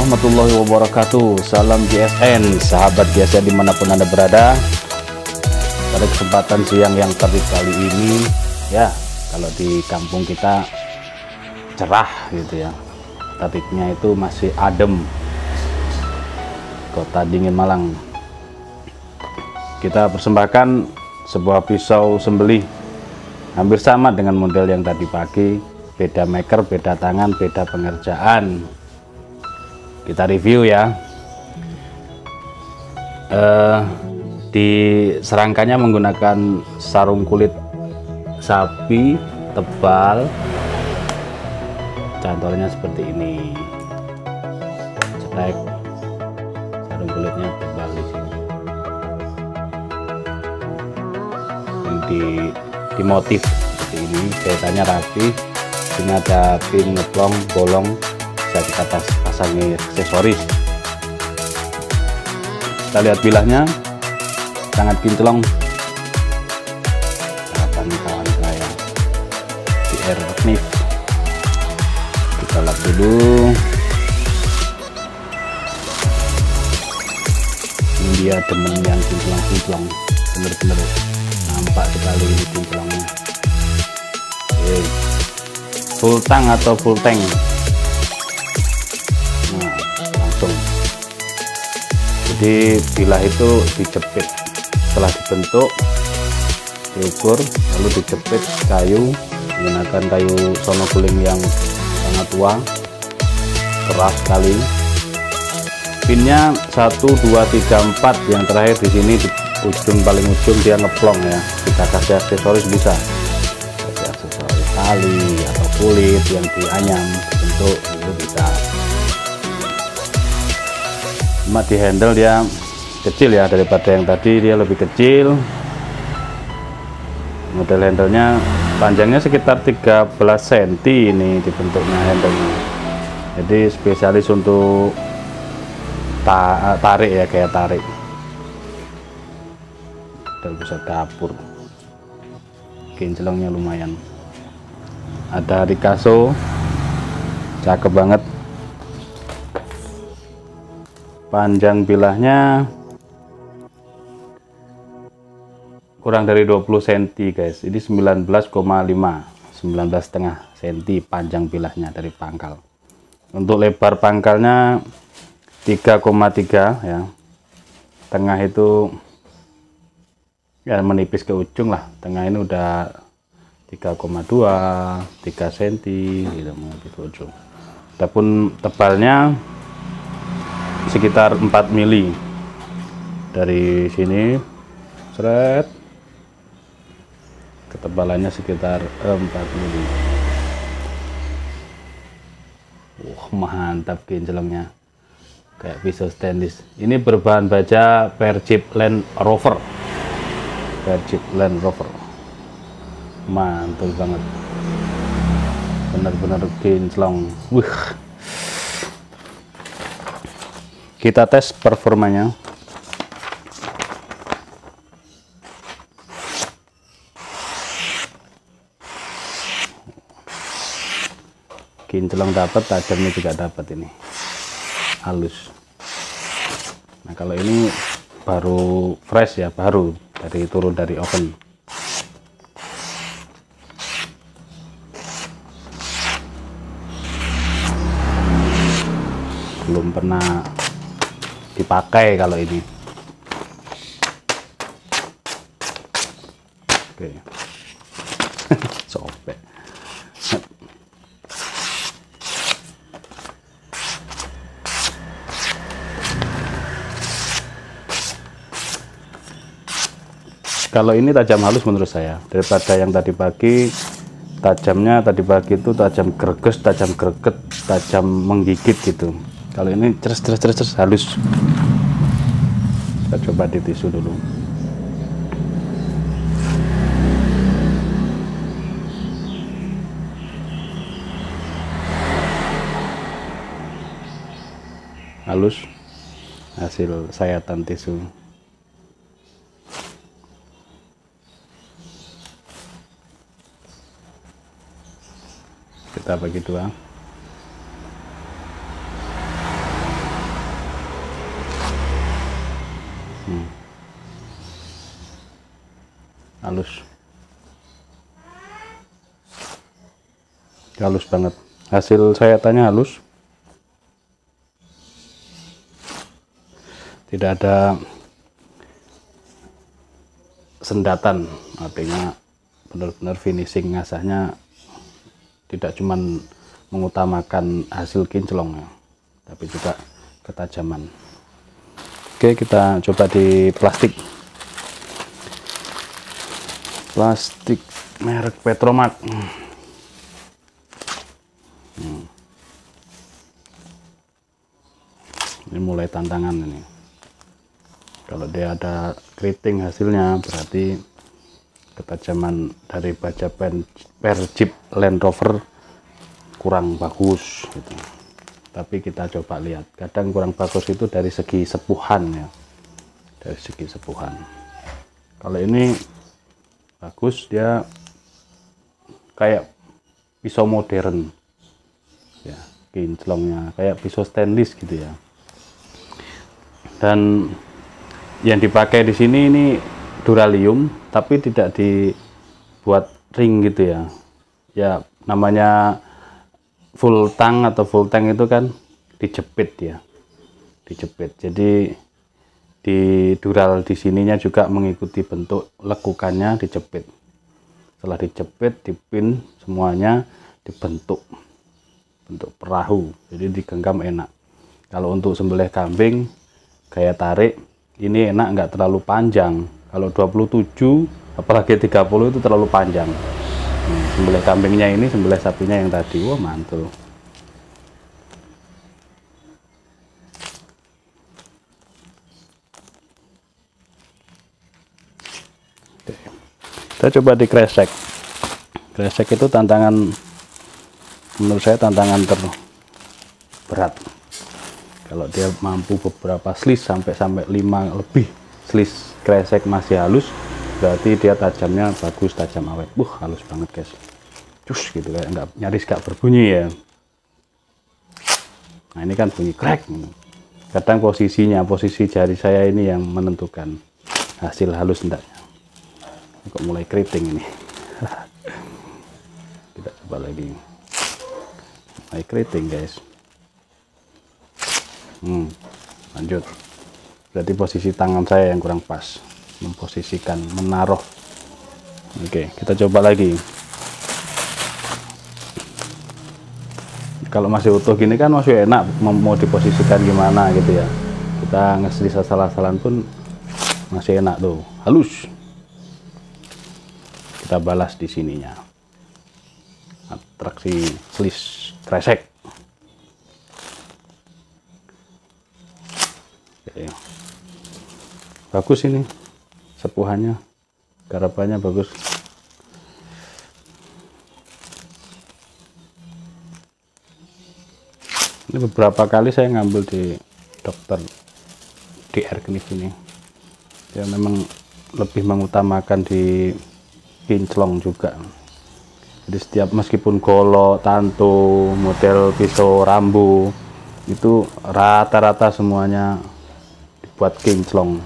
warahmatullahi wabarakatuh. Salam GSN, sahabat GSN dimanapun Anda berada. Pada kesempatan siang yang terbit kali ini, ya kalau di kampung kita cerah gitu ya, terbitnya itu masih adem. Kota dingin Malang. Kita persembahkan sebuah pisau sembelih hampir sama dengan model yang tadi pagi, beda maker, beda tangan, beda pengerjaan. Kita review ya. Diserangkannya menggunakan sarung kulit sapi tebal, cantolnya seperti ini. Cetek, sarung kulitnya tebal di sini. Ini di motif seperti ini, jahitannya rapi. Ini ada pin ngeplong bolong, bisa kita pasangi aksesoris. Kita lihat bilahnya sangat kinclong. Harapan kawan saya di R Knif. Kita lap dulu. Ini dia demen yang kinclong-kinclong, bener-bener nampak sekali ini kinclongnya. Oke. Full tank atau full tank, nah langsung. Jadi bilah itu dijepit, setelah dibentuk diukur lalu dijepit kayu menggunakan kayu sono guling yang sangat tua, keras sekali. Pinnya 1, 2, 3, 4, yang terakhir di sini di ujung paling ujung dia ngeplong ya. Kita kasih aksesoris bisa, kasih aksesoris tali atau kulit yang dianyam bentuk itu bisa. Cuma di handle dia kecil ya, daripada yang tadi dia lebih kecil. Model handlenya panjangnya sekitar 13 cm ini dibentuknya handlenya. Jadi spesialis untuk tarik ya, kayak tarik. Dan bisa dapur. Kinclongnya lumayan. Ada Ricasso, cakep banget. Panjang bilahnya kurang dari 20 cm guys. Ini 19,5, 19,5 cm panjang bilahnya dari pangkal. Untuk lebar pangkalnya 3,3 ya. Tengah itu ya menipis ke ujung lah. Tengah ini udah 3,2, 3 cm gitu menipis ke ujung. Adapun tebalnya sekitar 4 mili dari sini, seret, ketebalannya sekitar 4 mili. Mantap kinclongnya, kayak pisau stainless. Ini berbahan baja Perjeep Land Rover, Perjeep Land Rover. Mantul banget, bener-bener kinclong. Kita tes performanya. Kinclong dapat, tajamnya juga dapat, ini halus. Nah kalau ini baru fresh ya, baru turun dari oven. Belum pernah dipakai kalau ini. Oke. Sobek. Kalau ini tajam halus menurut saya, daripada yang tadi pagi. Tajamnya tadi pagi itu tajam greges, tajam greget, tajam menggigit gitu. Kalau ini ceres halus. Kita coba di tisu dulu. Halus hasil sayatan tisu. Kita bagi dua. Halus banget. Hasil saya tanya halus, tidak ada sendatan, artinya benar-benar finishing ngasahnya tidak cuman mengutamakan hasil kinclong ya, tapi juga ketajaman. Oke, kita coba di plastik merek Petromak. Ini mulai tantangan ini. Kalau dia ada keriting hasilnya, berarti ketajaman dari baja per Jeep Land Rover kurang bagus gitu. Tapi kita coba lihat, kadang kurang bagus itu dari segi sepuhan ya, dari segi sepuhan. Kalau ini bagus, dia kayak pisau modern ya, kinclongnya kayak pisau stainless gitu ya. Dan yang dipakai di sini ini duralium, tapi tidak dibuat ring gitu ya. Ya namanya full tank atau full tank itu kan dijepit ya, dijepit. Jadi di dural di sininya juga mengikuti bentuk lekukannya, dijepit. Setelah dijepit, dipin semuanya, dibentuk bentuk perahu, jadi digenggam enak. Kalau untuk sembelih kambing gaya tarik ini enak, nggak terlalu panjang. Kalau 27 apalagi 30 itu terlalu panjang. Sembelih kambingnya ini, sembelih sapinya yang tadi, wah mantul. Kita coba di kresek. Kresek itu tantangan, menurut saya tantangan terberat. Kalau dia mampu beberapa slis sampai 5 lebih slis kresek masih halus, berarti dia tajamnya bagus, tajam awet. Halus banget guys, cus gitu, kayak nggak, nyaris gak berbunyi ya. Nah ini kan bunyi krek. Kadang posisi jari saya ini yang menentukan hasil halus enggaknya. Ini kok mulai keriting ini. Kita coba lagi. Mulai keriting guys. Lanjut. Berarti posisi tangan saya yang kurang pas, memposisikan, menaruh. Oke, kita coba lagi. Kalau masih utuh gini kan masih enak, mau diposisikan gimana gitu ya. Kita ngeslis asal-asalan pun masih enak tuh, halus. Kita balas di sininya. Atraksi slis kresek. Oke. Bagus ini sepuhannya, garapannya bagus. Ini beberapa kali saya ngambil di dokter di Airknif ini. Ya memang lebih mengutamakan di kinclong juga. Jadi setiap, meskipun golok, tantu, model pisau rambu, itu rata-rata semuanya dibuat kinclong.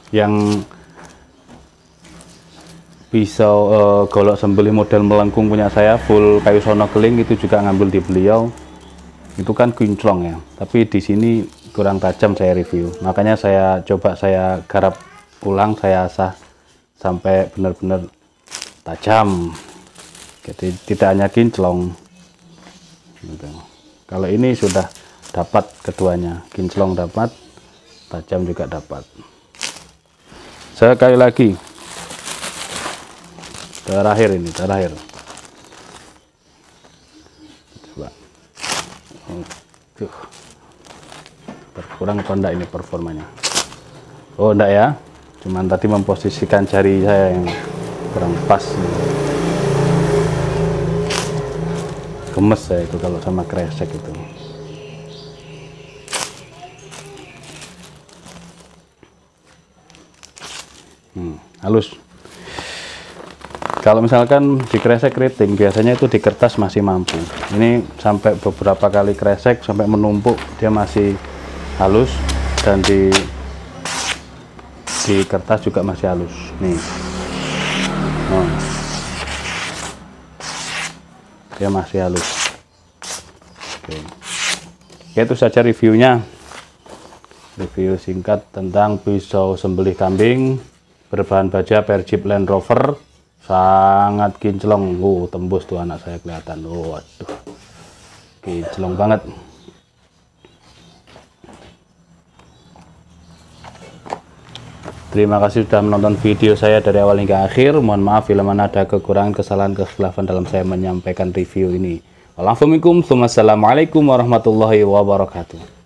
Yang pisau golok sembelih model melengkung punya saya full kayu sono keling, itu juga ngambil di beliau, itu kan kinclong ya, tapi di sini kurang tajam. Saya review, makanya saya coba, saya garap ulang, saya asah sampai benar-benar tajam. Jadi tidak hanya kinclong gitu. Kalau ini sudah dapat keduanya, kinclong dapat, tajam juga dapat. Sekali lagi, terakhir ini, terakhir. Coba. Berkurang apa enggak ini performanya? Oh enggak ya, cuman tadi memposisikan jari saya yang kurang pas. Gemes saya itu kalau sama kresek itu. Halus. Kalau misalkan di kresek keriting biasanya itu di kertas masih mampu. Ini sampai beberapa kali kresek sampai menumpuk dia masih halus, dan di kertas juga masih halus nih. Dia masih halus. Oke, itu saja reviewnya. Review singkat tentang pisau sembelih kambing berbahan baja Perjeep Land Rover. Sangat kinclong. Tembus tuh anak saya kelihatan. Waduh, kinclong banget. Terima kasih sudah menonton video saya dari awal hingga akhir. Mohon maaf bila mana ada kekurangan, kesalahan, kekhilafan dalam saya menyampaikan review ini. Wassalamualaikum warahmatullahi wabarakatuh.